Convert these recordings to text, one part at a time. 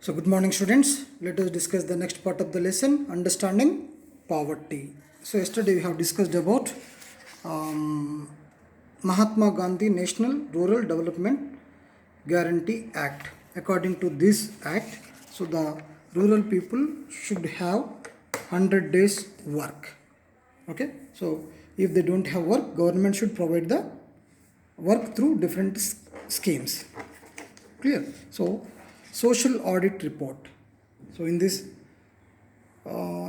So, good morning, students. Let us discuss the next part of the lesson, understanding poverty. So, yesterday we have discussed about Mahatma Gandhi National Rural Development Guarantee Act. According to this act, so the rural people should have 100 days work. Okay, so if they don't have work, government should provide the work through different schemes. Clear? So, social audit report. So, in this,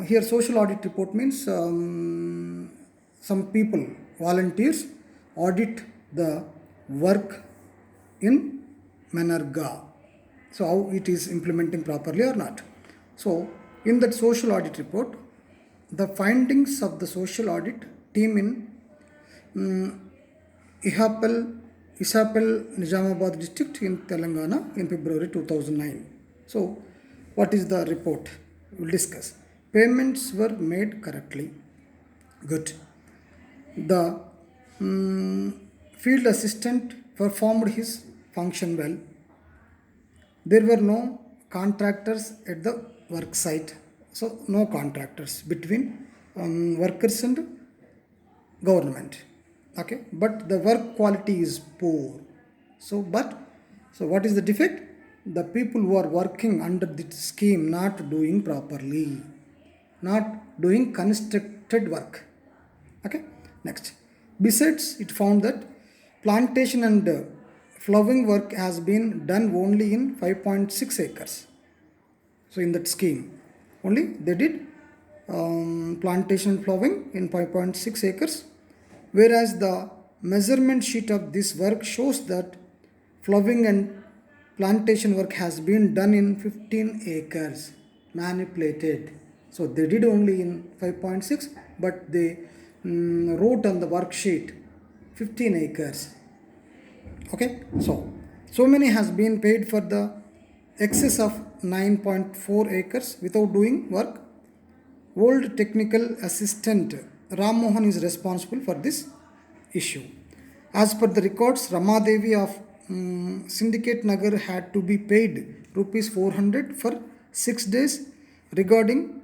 here social audit report means some people, volunteers, audit the work in Manarga. So, how it is implementing properly or not. So, in that social audit report, the findings of the social audit team in Isapel Nizamabad district in Telangana in February 2009. So, what is the report? We'll discuss. Payments were made correctly. Good. The field assistant performed his function well. There were no contractors at the work site. So, no contractors between workers and government. Okay, but the work quality is poor. So what is the defect? The people who are working under this scheme not doing properly, not doing constructed work. Okay, next. Besides, it found that plantation and flowering work has been done only in 5.6 acres. So in that scheme, only they did plantation and flowering in 5.6 acres, whereas the measurement sheet of this work shows that flowering and plantation work has been done in 15 acres, manipulated. So they did only in 5.6, but they wrote on the worksheet 15 acres. Okay, so many has been paid for the excess of 9.4 acres without doing work. Old technical assistant Ram Mohan is responsible for this issue. As per the records, Ramadevi of Syndicate Nagar had to be paid rupees 400 for 6 days regarding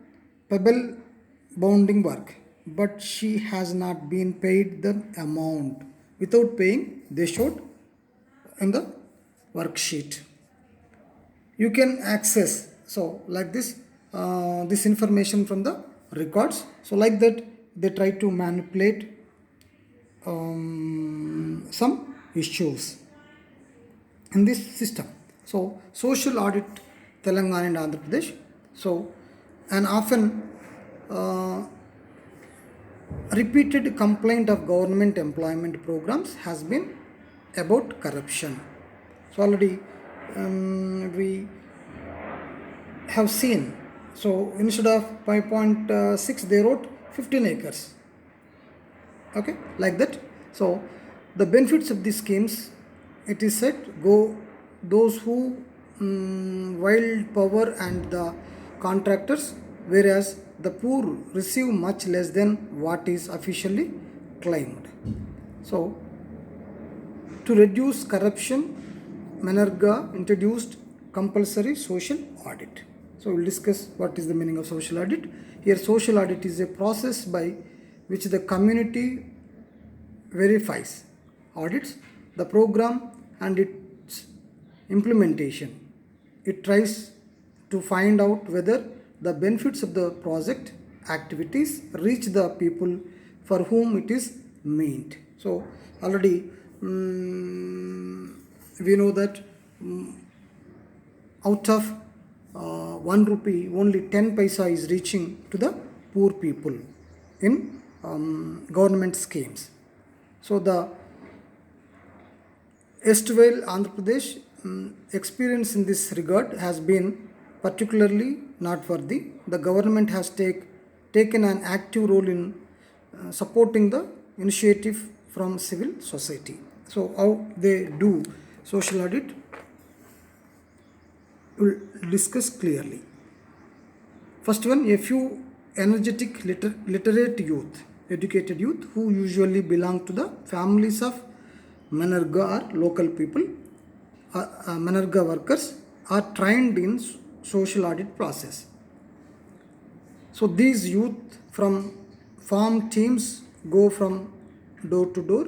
pebble bounding work, but she has not been paid the amount. Without paying, they showed in the worksheet. You can access like this information from the records. So like that, they try to manipulate some issues in this system. So social audit Telangana and Andhra Pradesh. So an often repeated complaint of government employment programs has been about corruption. So already we have seen. So instead of 5.6, they wrote 15 acres. Okay, like that. So the benefits of these schemes, it is said, go those who wield power and the contractors, whereas the poor receive much less than what is officially claimed. So to reduce corruption, Manarga introduced compulsory social audit. So we'll discuss what is the meaning of social audit. Here social audit is a process by which the community verifies, audits the program and its implementation. It tries to find out whether the benefits of the project activities reach the people for whom it is meant. So already we know that out of 1 rupee, only 10 paisa is reaching to the poor people in government schemes. So the erstwhile Andhra Pradesh experience in this regard has been particularly noteworthy. The government has taken an active role in supporting the initiative from civil society. So how they do social audit, we'll discuss clearly. First one, a few energetic literate youth, educated youth who usually belong to the families of Manarga or local people, Manarga workers, are trained in social audit process. So these youth from farm teams go from door to door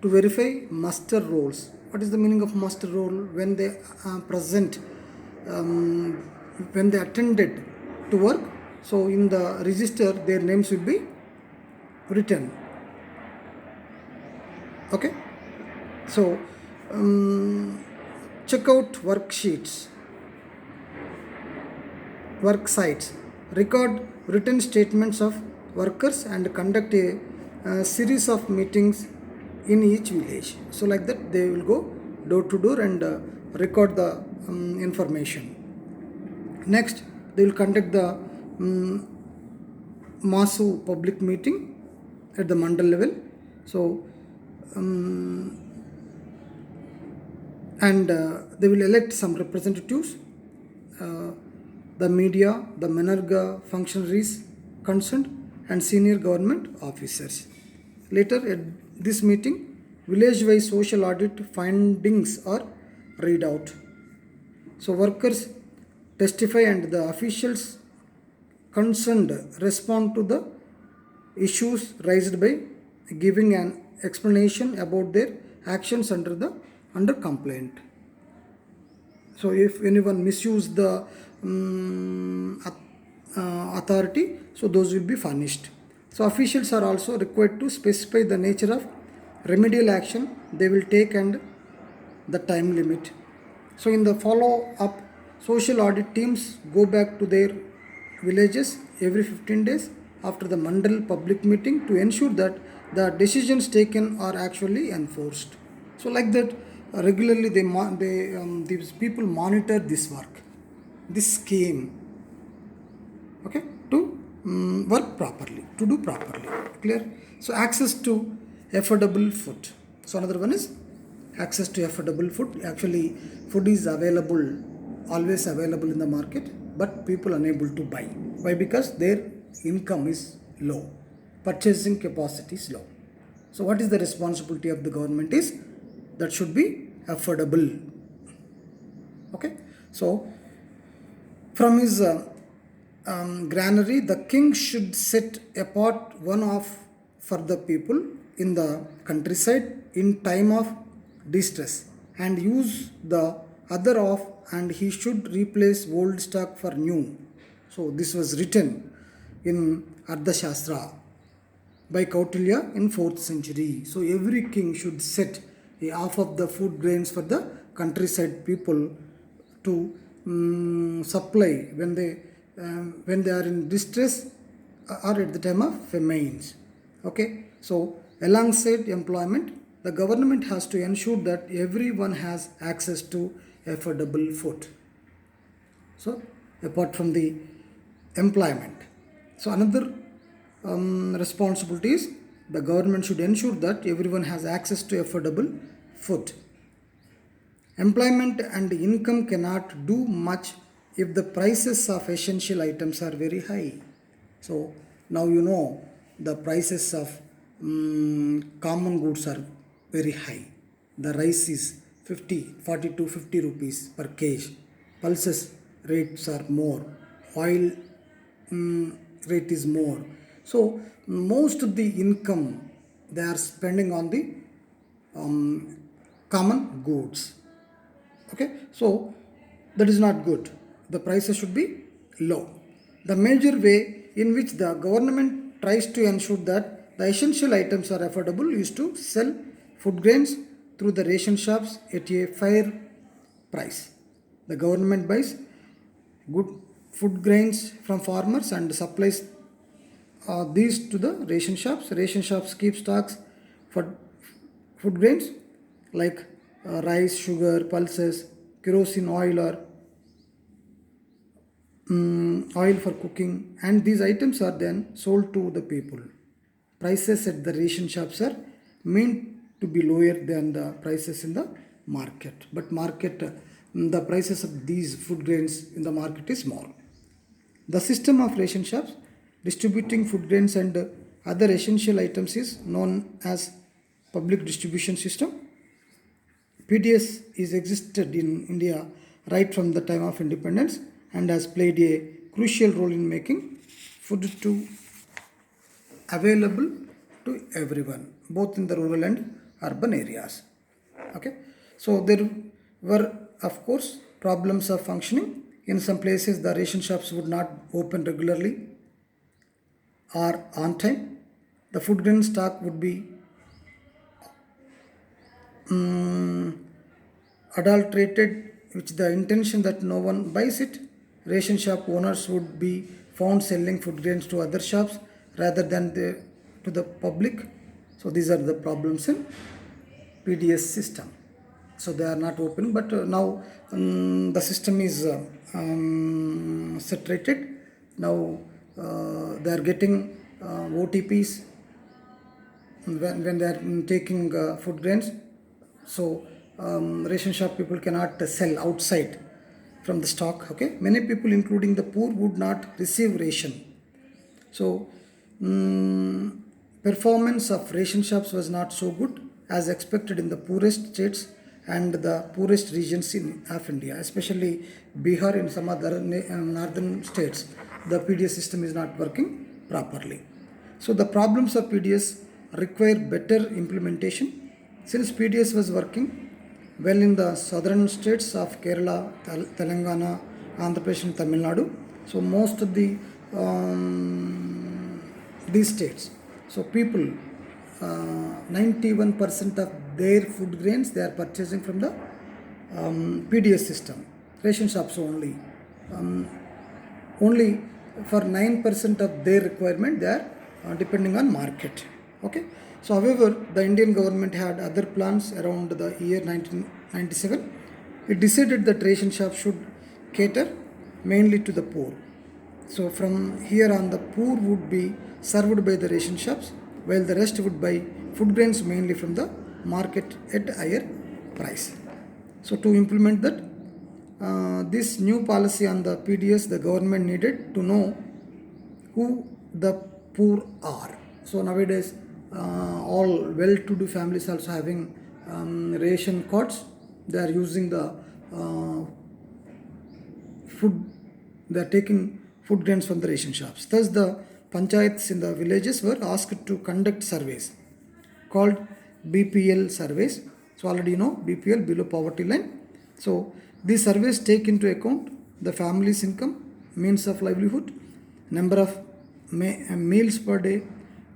to verify muster rolls. What is the meaning of muster roll? When they present, um, when they attended to work, so in the register their names will be written. Okay, so check out worksheets, work sites, record written statements of workers and conduct a series of meetings in each village. So like that they will go door to door and record the information. Next they will conduct the Masu public meeting at the mandal level. So and they will elect some representatives, the media, the Menarga functionaries concerned, and senior government officers. Later, at this meeting, village-wise social audit findings are read out. So, workers testify and the officials concerned respond to the issues raised by giving an explanation about their actions under complaint. So if anyone misuse the authority, so those will be punished. So officials are also required to specify the nature of remedial action they will take and the time limit. So in the follow up, social audit teams go back to their villages every 15 days after the mandal public meeting to ensure that the decisions taken are actually enforced. So like that, regularly these people monitor this work, this scheme, okay, to work properly, to do properly. Clear? So access to affordable food. So another one is access to affordable food. Actually, food is available, always available in the market, but people unable to buy. Why? Because their income is low, purchasing capacity is low. So what is the responsibility of the government is that should be affordable. Okay, so from his granary, the king should set apart one off for the people in the countryside in time of distress and use the other off, and he should replace old stock for new. So this was written in Ardhashastra by Kautilya in 4th century. So every king should set a half of the food grains for the countryside people to supply when they are in distress or at the time of famines. Okay, so alongside employment, the government has to ensure that everyone has access to affordable food. So apart from the employment, so another responsibility is the government should ensure that everyone has access to affordable food. Employment and income cannot do much if the prices of essential items are very high. So now you know the prices of common goods are very high. The rice is 40 to 50 rupees per kg. Pulses rates are more. Oil rate is more. So most of the income they are spending on the common goods. Okay, so that is not good. The prices should be low. The major way in which the government tries to ensure that the essential items are affordable is to sell food grains through the ration shops at a fair price. The government buys good food grains from farmers and supplies these to the ration shops. Ration shops keep stocks for food grains like rice, sugar, pulses, kerosene oil, or oil for cooking, and these items are then sold to the people. Prices at the ration shops are meant to be lower than the prices in the market, but the prices of these food grains in the market is more. The system of ration shops distributing food grains and other essential items is known as public distribution system. PDS is existed in India right from the time of independence, and has played a crucial role in making food to available to everyone, both in the rural and urban areas. Okay, so there were, of course, problems of functioning. In some places, the ration shops would not open regularly or on time. The food grain stock would be adulterated with the intention that no one buys it. Ration shop owners would be found selling food grains to other shops rather than to the public. So these are the problems in PDS system. So they are not open, but now the system is saturated. Now they are getting OTPs when they are taking food grains. So ration shop people cannot sell outside from the stock. Okay, many people, including the poor, would not receive ration. So performance of ration shops was not so good as expected in the poorest states and the poorest regions of India, especially Bihar and some other northern states. The PDS system is not working properly. So the problems of PDS require better implementation. Since PDS was working well in the southern states of Kerala, Telangana, Andhra Pradesh and Tamil Nadu, so most of these states, so people 91% of their food grains they are purchasing from the PDS system, ration shops only. Only for 9% of their requirement they are depending on market. Okay. So however, the Indian government had other plans around the year 1997. It decided that ration shops should cater mainly to the poor. So from here on, the poor would be served by the ration shops, while the rest would buy food grains mainly from the market at higher price. So to implement that, this new policy on the PDS, the government needed to know who the poor are. So nowadays, all well-to-do families also having ration cards. They are using the food. They are taking food grains from the ration shops. Thus, the panchayats in the villages were asked to conduct surveys called BPL surveys. So already you know BPL, below poverty line. So these surveys take into account the family's income, means of livelihood, number of meals per day,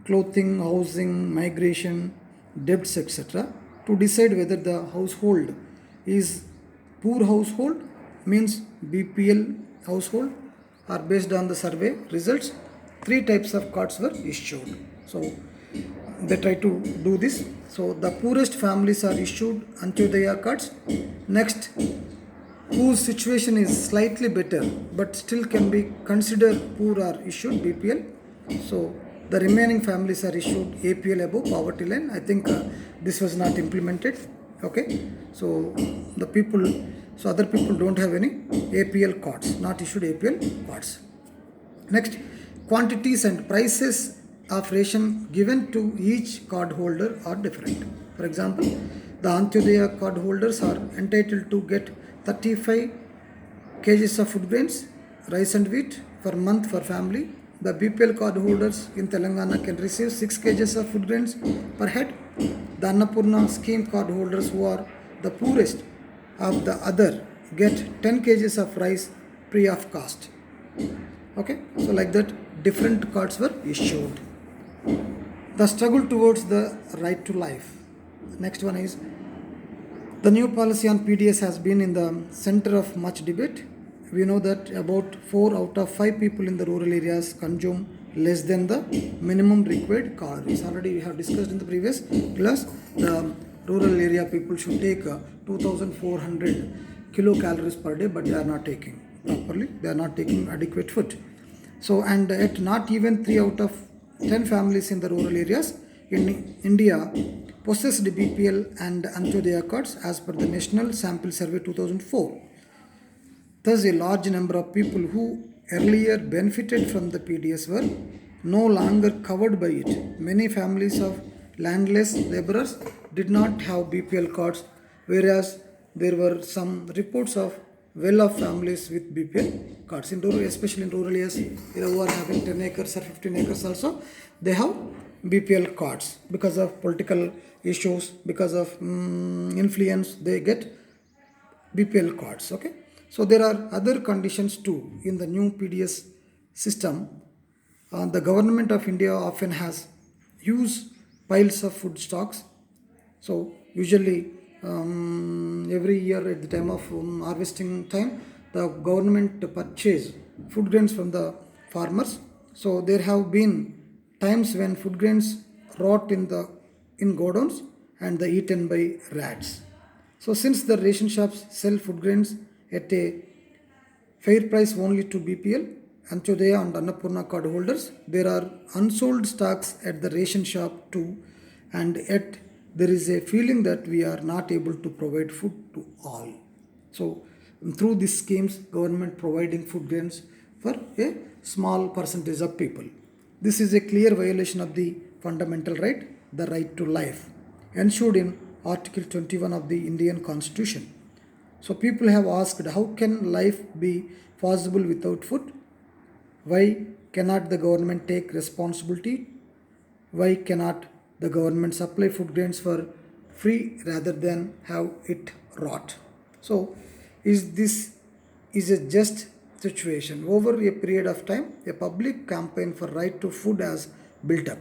clothing, housing, migration, debts, etc. to decide whether the household is poor household, means BPL household, or based on the survey results. 3 types of cards were issued. So they try to do this. So the poorest families are issued Antyodaya cards. Next, whose situation is slightly better but still can be considered poor are issued BPL. So the remaining families are issued APL, above poverty line. I think this was not implemented. Okay, so the people, so other people don't have any APL cards, not issued APL cards. Next, quantities and prices of ration given to each card holder are different. For example, the Antyodaya card holders are entitled to get 35 kgs of food grains, rice and wheat per month for family. The BPL card holders in Telangana can receive 6 kgs of food grains per head. The Annapurna scheme card holders, who are the poorest of the other, get 10 kgs of rice free of cost. Okay, so like that different cards were issued. The struggle towards the right to life. Next one is the new policy on PDS has been in the center of much debate. We know that about 4 out of 5 people in the rural areas consume less than the minimum required calories. Already we have discussed in the previous class. The rural area people should take 2400 kilocalories per day, but they are not taking properly. They are not taking adequate food. So, and at not even 3 out of 10 families in the rural areas in India possessed BPL and Antyodaya cards as per the National Sample Survey 2004. Thus, a large number of people who earlier benefited from the PDS were no longer covered by it. Many families of landless laborers did not have BPL cards, whereas there were some reports of well-off families with BPL cards. In rural, especially in rural areas, who are having 10 acres or 15 acres also, they have BPL cards. Because of political issues, because of influence, they get BPL cards. Okay, so there are other conditions too in the new PDS system. The government of India often has huge piles of food stocks. So usually every year at the time of harvesting time, the government purchase food grains from the farmers. So there have been times when food grains rot in godowns and they eaten by rats. So since the ration shops sell food grains at a fair price only to BPL, Antyodaya and Annapurna card holders, there are unsold stocks at the ration shop too, and yet there is a feeling that we are not able to provide food to all. So through these schemes, government providing food grains for a small percentage of people. This is a clear violation of the fundamental right, the right to life, enshrined in Article 21 of the Indian Constitution. So people have asked, how can life be possible without food? Why cannot the government take responsibility? Why cannot the government supply food grains for free rather than have it rot? So is this is a just situation? Over a period of time, a public campaign for right to food has built up.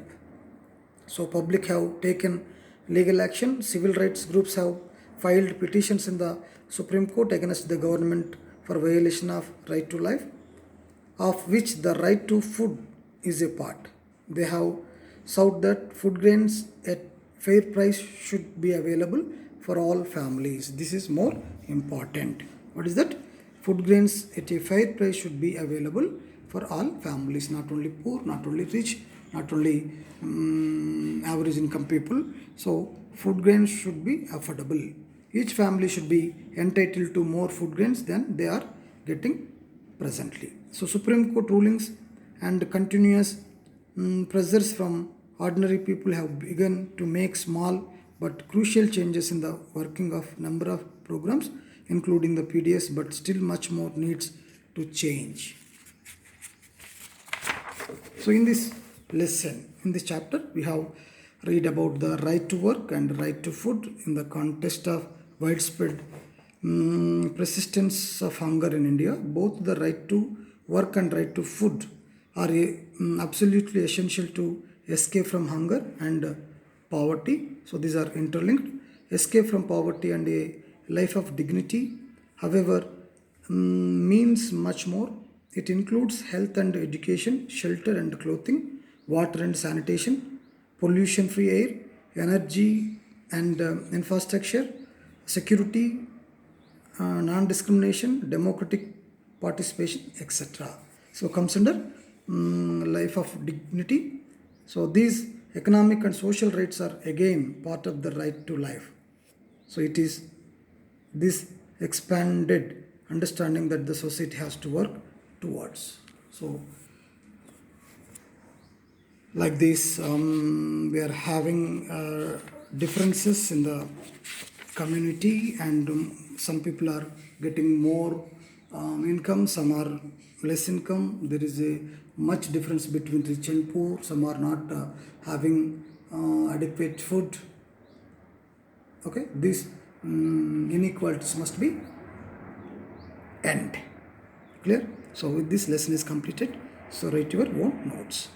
So public have taken legal action. Civil rights groups have filed petitions in the Supreme Court against the government for violation of right to life, of which the right to food is a part. They have sought that food grains at fair price should be available for all families. This is more important. What is that? Food grains at a fair price should be available for all families, not only poor, not only rich, not only average income people. So food grains should be affordable. Each family should be entitled to more food grains than they are getting presently. So Supreme Court rulings and continuous pressures from ordinary people have begun to make small but crucial changes in the working of number of programs, including the PDS, but still much more needs to change. So in this lesson, in this chapter, we have read about the right to work and right to food in the context of widespread persistence of hunger in India. Both the right to work and right to food are absolutely essential to escape from hunger and poverty. So these are interlinked. Escape from poverty and a life of dignity, however, means much more. It includes health and education, shelter and clothing, water and sanitation, pollution free air, energy and infrastructure, security, non discrimination, democratic participation, etc. So, comes under life of dignity. So, these economic and social rights are again part of the right to life. So, it is this expanded understanding that the society has to work towards. So, like this, we are having differences in the community, and some people are getting more income, some are less income. There is a much difference between rich and poor. Some are not having adequate food. Okay, these inequalities must be end. Clear? So with this lesson is completed. So write your own notes.